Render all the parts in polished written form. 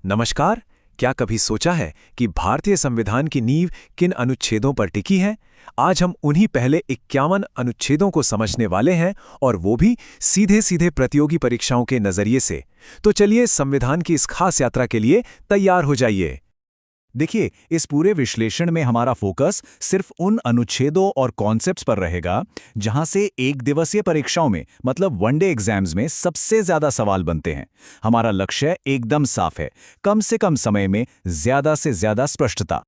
नमस्कार। क्या कभी सोचा है कि भारतीय संविधान की नींव किन अनुच्छेदों पर टिकी है? आज हम उन्हीं पहले 51 अनुच्छेदों को समझने वाले हैं, और वो भी सीधे सीधे प्रतियोगी परीक्षाओं के नजरिए से। तो चलिए संविधान की इस खास यात्रा के लिए तैयार हो जाइए। देखिए, इस पूरे विश्लेषण में हमारा फोकस सिर्फ उन अनुच्छेदों और कॉन्सेप्ट्स पर रहेगा जहां से एक दिवसीय परीक्षाओं में मतलब वनडे एग्जाम्स में सबसे ज्यादा सवाल बनते हैं। हमारा लक्ष्य एकदम साफ है, कम से कम समय में ज्यादा से ज्यादा स्पष्टता।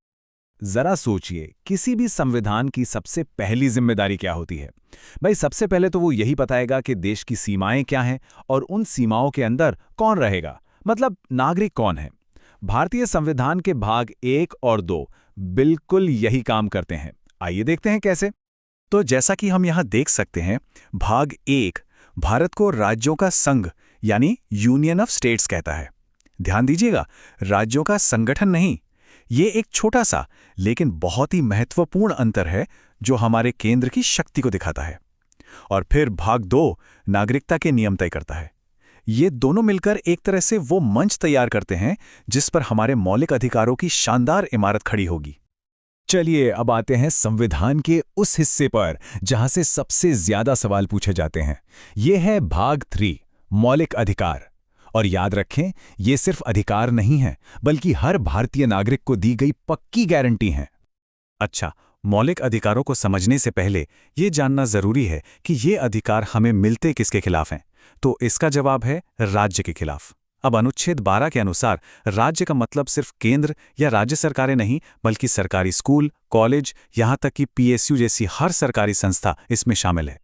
जरा सोचिए, किसी भी संविधान की सबसे पहली जिम्मेदारी क्या होती है? भाई, सबसे पहले तो वो यही बताएगा कि देश की सीमाएं क्या हैं और उन सीमाओं के अंदर कौन रहेगा, मतलब नागरिक कौन है। भारतीय संविधान के भाग 1 और 2 बिल्कुल यही काम करते हैं। आइए देखते हैं कैसे। तो जैसा कि हम यहां देख सकते हैं, भाग 1 भारत को राज्यों का संघ यानी यूनियन ऑफ स्टेट्स कहता है। ध्यान दीजिएगा, राज्यों का संगठन नहीं। ये एक छोटा सा लेकिन बहुत ही महत्वपूर्ण अंतर है जो हमारे केंद्र की शक्ति को दिखाता है। और फिर भाग 2 नागरिकता के नियम तय करता है। ये दोनों मिलकर एक तरह से वो मंच तैयार करते हैं जिस पर हमारे मौलिक अधिकारों की शानदार इमारत खड़ी होगी। चलिए अब आते हैं संविधान के उस हिस्से पर जहां से सबसे ज्यादा सवाल पूछे जाते हैं। ये है भाग 3, मौलिक अधिकार। और याद रखें, ये सिर्फ अधिकार नहीं है, बल्कि हर भारतीय नागरिक को दी गई पक्की गारंटी है। अच्छा, मौलिक अधिकारों को समझने से पहले ये जानना जरूरी है कि ये अधिकार हमें मिलते किसके खिलाफ हैं। तो इसका जवाब है राज्य के खिलाफ। अब अनुच्छेद 12 के अनुसार राज्य का मतलब सिर्फ केंद्र या राज्य सरकारें नहीं, बल्कि सरकारी स्कूल, कॉलेज, यहां तक कि पीएसयू जैसी हर सरकारी संस्था इसमें शामिल है।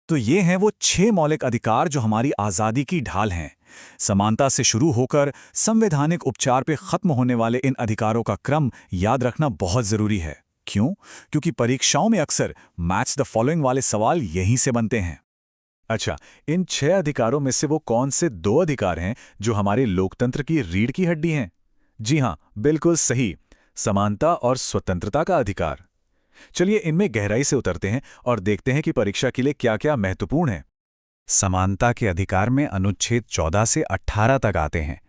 तो ये हैं वो 6 मौलिक अधिकार जो हमारी आज़ादी की ढाल हैं। समानता से शुरू होकर संवैधानिक उपचार पे खत्म होने वाले इन अधिकारों का क्रम याद रखना बहुत जरूरी है। क्यों? क्योंकि परीक्षाओं में अक्सर मैच द फॉलोइंग वाले सवाल यहीं से बनते हैं। अच्छा, इन 6 अधिकारों में से वो कौन से 2 अधिकार हैं जो हमारे लोकतंत्र की रीढ़ की हड्डी हैं? जी हां, बिल्कुल सही, समानता और स्वतंत्रता का अधिकार। चलिए इनमें गहराई से उतरते हैं और देखते हैं कि परीक्षा के लिए क्या-क्या महत्वपूर्ण है। समानता के अधिकार में अनुच्छेद 14 से 18 तक आते हैं,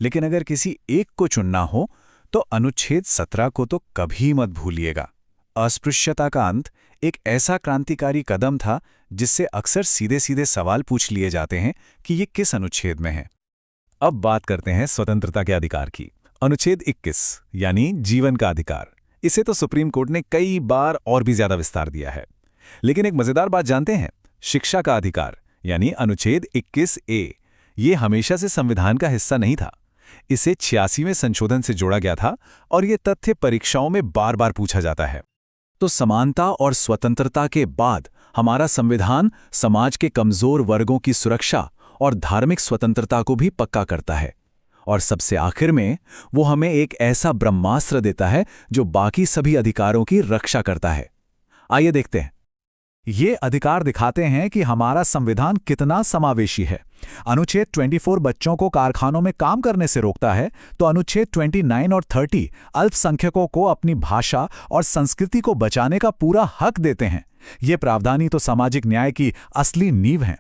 लेकिन अगर किसी एक को चुनना हो तो अनुच्छेद 17 को तो कभी मत भूलिएगा। अस्पृश्यता का अंत एक ऐसा क्रांतिकारी कदम था जिससे अक्सर सीधे सीधे सवाल पूछ लिए जाते हैं कि ये किस अनुच्छेद में है। अब बात करते हैं स्वतंत्रता के अधिकार की। अनुच्छेद 21 यानी जीवन का अधिकार। इसे तो सुप्रीम कोर्ट ने कई बार और भी ज्यादा विस्तार दिया है। लेकिन एक मजेदार बात जानते हैं, शिक्षा का अधिकार यानी अनुच्छेद 21A, ये हमेशा से संविधान का हिस्सा नहीं था। इसे 86वें संशोधन से जोड़ा गया था और ये तथ्य परीक्षाओं में बार बार पूछा जाता है। तो समानता और स्वतंत्रता के बाद हमारा संविधान समाज के कमजोर वर्गों की सुरक्षा और धार्मिक स्वतंत्रता को भी पक्का करता है। और सबसे आखिर में वो हमें एक ऐसा ब्रह्मास्त्र देता है जो बाकी सभी अधिकारों की रक्षा करता है। आइए देखते हैं। ये अधिकार दिखाते हैं कि हमारा संविधान कितना समावेशी है। अनुच्छेद 24 बच्चों को कारखानों में काम करने से रोकता है, तो अनुच्छेद 29 और 30 अल्पसंख्यकों को अपनी भाषा और संस्कृति को बचाने का पूरा हक देते हैं। ये प्रावधान ही तो सामाजिक न्याय की असली नींव हैं।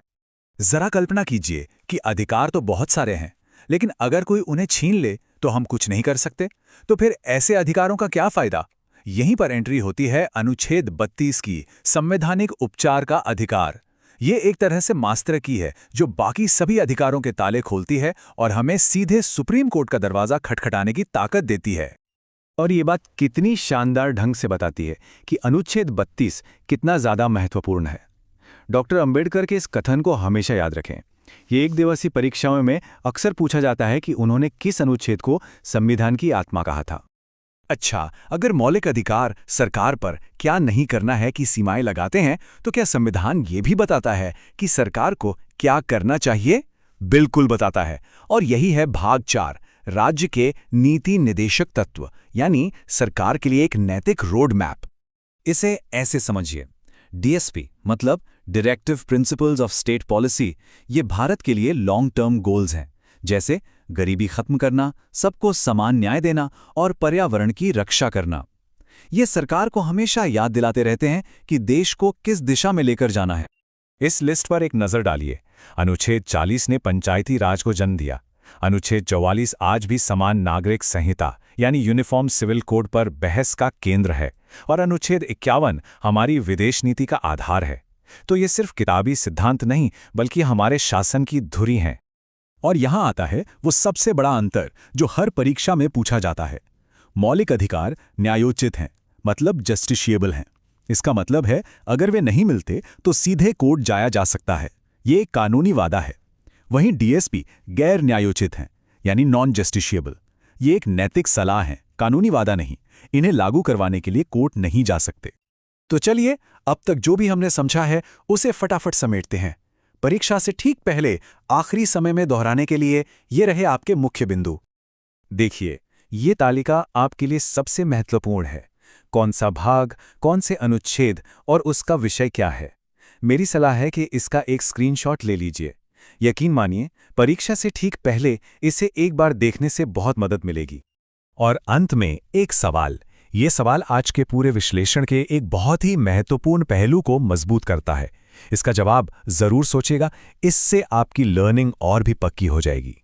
जरा कल्पना कीजिए कि अधिकार तो बहुत सारे हैं, लेकिन अगर कोई उन्हें छीन ले तो हम कुछ नहीं कर सकते। तो फिर ऐसे अधिकारों का क्या फायदा? यहीं पर एंट्री होती है अनुच्छेद 32 की, संवैधानिक उपचार का अधिकार। ये एक तरह से मास्टर की है जो बाकी सभी अधिकारों के ताले खोलती है और हमें सीधे सुप्रीम कोर्ट का दरवाजा खटखटाने की ताकत देती है। और ये बात कितनी शानदार ढंग से बताती है कि अनुच्छेद 32 कितना ज्यादा महत्वपूर्ण है। डॉक्टर अंबेडकर के इस कथन को हमेशा याद रखें। ये एक दिवसीय परीक्षाओं में अक्सर पूछा जाता है कि उन्होंने किस अनुच्छेद को संविधान की आत्मा कहा था। अच्छा, अगर मौलिक अधिकार सरकार पर क्या नहीं करना है कि सीमाएं लगाते हैं, तो क्या संविधान ये भी बताता है कि सरकार को क्या करना चाहिए? बिल्कुल बताता है। और यही है भाग 4, राज्य के नीति निदेशक तत्व, यानी सरकार के लिए एक नैतिक रोड मैप। इसे ऐसे समझिए, डीएसपी मतलब directive principles of state policy, ये भारत के लिए लॉन्ग टर्म गोल्स हैं, जैसे गरीबी खत्म करना, सबको समान न्याय देना और पर्यावरण की रक्षा करना। ये सरकार को हमेशा याद दिलाते रहते हैं कि देश को किस दिशा में लेकर जाना है। इस लिस्ट पर एक नजर डालिए। अनुच्छेद 40 ने पंचायती राज को जन्म दिया। अनुच्छेद 44 आज भी समान नागरिक संहिता यानी यूनिफॉर्म सिविल कोड पर बहस का केंद्र है और अनुच्छेद 51 हमारी विदेश नीति का आधार है। तो ये सिर्फ किताबी सिद्धांत नहीं बल्कि हमारे शासन की धुरी हैं। और यहां आता है वो सबसे बड़ा अंतर जो हर परीक्षा में पूछा जाता है। मौलिक अधिकार न्यायोचित हैं, मतलब जस्टिशिएबल हैं। इसका मतलब है अगर वे नहीं मिलते तो सीधे कोर्ट जाया जा सकता है। ये एक कानूनी वादा है। वहीं डीएसपी गैर न्यायोचित हैं, यानी नॉन जस्टिशिएबल। ये एक नैतिक सलाह है, कानूनी वादा नहीं। इन्हें लागू करवाने के लिए कोर्ट नहीं जा सकते। तो चलिए अब तक जो भी हमने समझा है उसे फटाफट समेटते हैं। परीक्षा से ठीक पहले आखिरी समय में दोहराने के लिए ये रहे आपके मुख्य बिंदु। देखिए, ये तालिका आपके लिए सबसे महत्वपूर्ण है। कौन सा भाग, कौन से अनुच्छेद और उसका विषय क्या है। मेरी सलाह है कि इसका एक स्क्रीनशॉट ले लीजिए। यकीन मानिए, परीक्षा से ठीक पहले इसे एक बार देखने से बहुत मदद मिलेगी। और अंत में एक सवाल। ये सवाल आज के पूरे विश्लेषण के एक बहुत ही महत्वपूर्ण पहलू को मजबूत करता है। इसका जवाब जरूर सोचेगा, इससे आपकी लर्निंग और भी पक्की हो जाएगी।